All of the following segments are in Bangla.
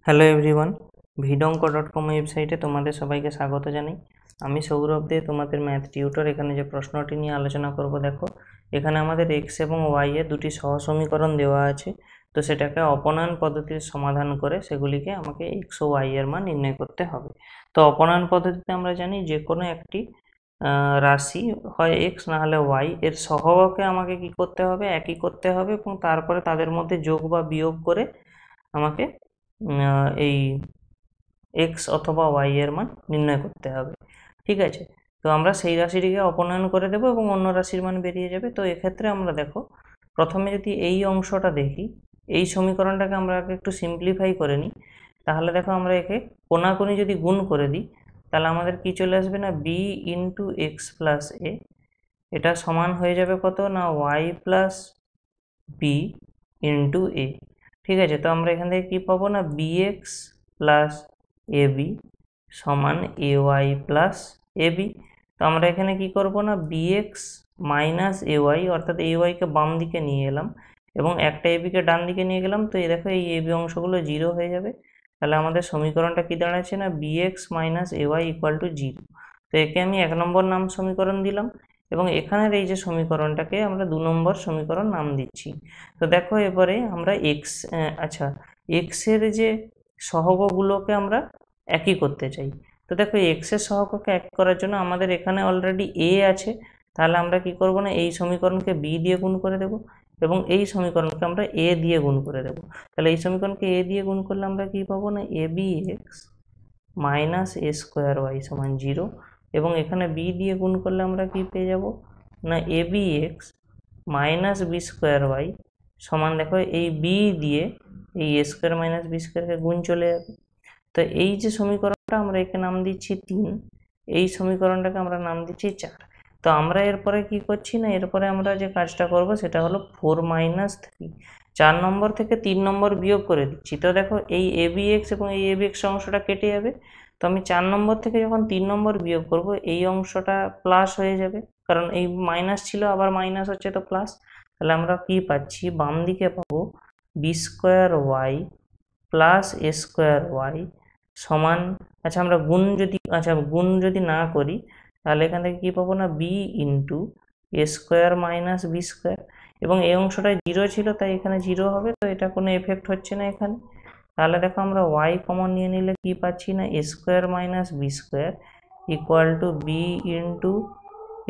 হ্যালো এভরিওয়ান, vidonko.com ওয়েবসাইটে তোমাদের সবাইকে স্বাগত জানাই। আমি সৌরভ দে, তোমাদের ম্যাথ টিউটর। এখানে যে প্রশ্নটি নিয়ে আলোচনা করব, দেখো এখানে আমাদের এক্স এবং ওয়াই এর দুটি সহসমীকরণ দেওয়া আছে। তো সেটাকে অপনয়ন পদ্ধতির সমাধান করে সেগুলিকে আমাকে এক্স ও ওয়াই এর মান নির্ণয় করতে হবে। তো অপনয়ন পদ্ধতিতে আমরা জানি যে কোনো একটি রাশি হয় এক্স না হলে ওয়াই এর সহগকে আমাকে কি করতে হবে, একই করতে হবে এবং তারপরে তাদের মধ্যে যোগ বা বিয়োগ করে আমাকে এই এক্স অথবা ওয়াই এর মান নির্ণয় করতে হবে। ঠিক আছে, তো আমরা সেই রাশিটিকে অপনয়ন করে দেব এবং অন্য রাশির মান বেরিয়ে যাবে। তো এক্ষেত্রে আমরা দেখো প্রথমে যদি এই অংশটা দেখি, এই সমীকরণটাকে আমরা আগে একটু সিম্পলিফাই করে নিই। তাহলে দেখো আমরা একে কোণাকুনি যদি গুণ করে দিই, তাহলে আমাদের কি চলে আসবে না বি ইন্টু এক্স প্লাস এ, এটা সমান হয়ে যাবে কত না ওয়াই প্লাস বি ইন্টু এ। ঠিক আছে, তো আমরা এখান থেকে কি পাবো না bx প্লাস এবি সমান ay প্লাস এবি। তো আমরা এখানে কি করব না bx মাইনাস ay, অর্থাৎ ay কে বাম দিকে নিয়ে এলাম এবং একটা এবি কে ডান দিকে নিয়ে গেলাম। তো এই দেখো এই এবি অংশগুলো জিরো হয়ে যাবে। তাহলে আমাদের সমীকরণটা কি দাঁড়াচ্ছে না bx minus ay equal to zero. তো একে আমি 1 নম্বর নাম সমীকরণ দিলাম এবং এখানের এই যে সমীকরণটাকে আমরা 2 নম্বর সমীকরণ নাম দিচ্ছি। তো দেখো এবারে আমরা এক্স এর যে সহগগুলোকে আমরা একই করতে চাই। তো দেখো এক্স এর সহগকে এক করার জন্য আমাদের এখানে অলরেডি এ আছে। তাহলে আমরা কি করব না এই সমীকরণকে বি দিয়ে গুণ করে দেব এবং এই সমীকরণকে আমরা এ দিয়ে গুণ করে দেব। তাহলে এই সমীকরণকে এ দিয়ে গুণ করলে আমরা কি পাবো না a b x minus A square y সমান জিরো, এবং এখানে বি দিয়ে গুণ করলে আমরা কি পেয়ে যাব না a b x minus B square y সমান, দেখো এই বি দিয়ে এই এ স্কোয়ার মাইনাস বি স্কোয়ারকে গুণ চলে যাবে। তো এই যে সমীকরণটা আমরা একে নাম দিচ্ছি 3, এই সমীকরণটাকে আমরা নাম দিচ্ছি 4। তো আমরা এরপরে কি করছি না, এরপরে আমরা যে কাজটা করব সেটা হলো 4 মাইনাস 3, 4 নম্বর থেকে 3 নম্বর বিয়োগ করে দিচ্ছি। তো দেখো এই এ বি এক্স এবং এই এ বি এক্স অংশটা কেটে যাবে। তো আমি 4 নম্বর থেকে যখন 3 নম্বর বিয়োগ করব এই অংশটা প্লাস হয়ে যাবে, কারণ এই মাইনাস ছিল আবার মাইনাস হচ্ছে তো প্লাস। তাহলে আমরা কি পাচ্ছি, বাম দিকে পাবো বি স্কোয়ার ওয়াই প্লাস এ স্কোয়ার ওয়াই সমান, আমরা গুণ যদি না করি তাহলে এখান থেকে কি পাবো না B into a square minus B square, এবং এই অংশটা জিরো ছিল তাই এখানে জিরো হবে, তো এটা কোনো এফেক্ট হচ্ছে না এখানে। তাহলে দেখো আমরা ওয়াই কমন নিয়ে নিলে কি পাচ্ছি না a square minus B square equal to b into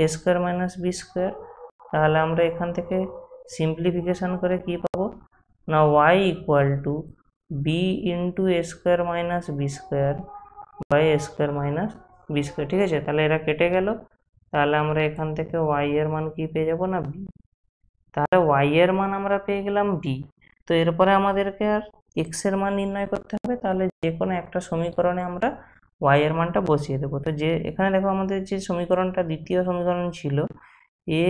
a square minus B square. তাহলে আমরা এখান থেকে সিম্পলিফিকেশন করে কি পাবো না y equal to b into a square minus B square by a square minus B square. ঠিক আছে, তাহলে এরা কেটে গেল। তাহলে আমরা এখান থেকে ওয়াই এর মান কি পেয়ে যাব না বি। তাহলে ওয়াই এর মান আমরা পেয়ে গেলাম বি। তো এরপরে আমাদেরকে আর এক্স এর মান নির্ণয় করতে হবে। তাহলে যে কোনো একটা সমীকরণে আমরা ওয়াই এর মানটা বসিয়ে দেবো। তো যে এখানে দেখো আমাদের যে সমীকরণটা দ্বিতীয় সমীকরণ ছিল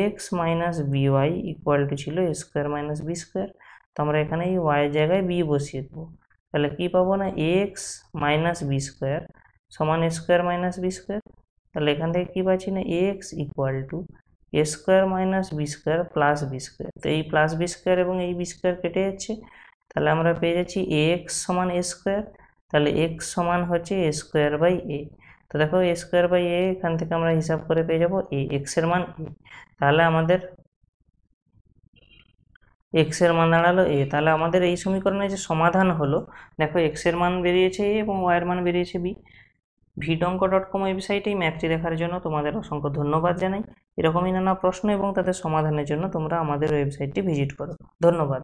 X minus B Y equal to ছিল A square minus B square. তো আমরা এখানে এই ওয়াই জায়গায় বি বসিয়ে দেবো। তাহলে কি পাবো না এক্স মাইনাস বি স্কোয়ার সমান A square minus B square. তাহলে এখান থেকে কি পাচ্ছি না X equal to A square minus B square plus B square. তো এই প্লাস বি স্কোয়ার এবং এই বি স্কোয়ার কেটে যাচ্ছে। তাহলে আমরা পেয়ে যাচ্ছি এক্স সমান এ স্কোয়ার। তাহলে এক্স সমান হচ্ছে এ স্কোয়ার বাই এ। তো দেখো এ স্কোয়ার বাই এ এখান থেকে আমরা হিসাব করে পেয়ে যাবো এ, এক্স এর মান এ। তাহলে আমাদের এক্স এর মান দাঁড়ালো এ। তাহলে আমাদের এই সমীকরণের যে সমাধান হলো, দেখো এক্স এর মান বেরিয়েছে এ এবং ওয়াই এর মান বেরিয়েছে বি। vidonko.com ওয়েবসাইটে এই ম্যাথটি দেখার জন্য তোমাদের অসংখ্য ধন্যবাদ জানাই। এরকমই নানা প্রশ্ন এবং তাদের সমাধানের জন্য তোমরা আমাদের ওয়েবসাইটটি ভিজিট করো। ধন্যবাদ।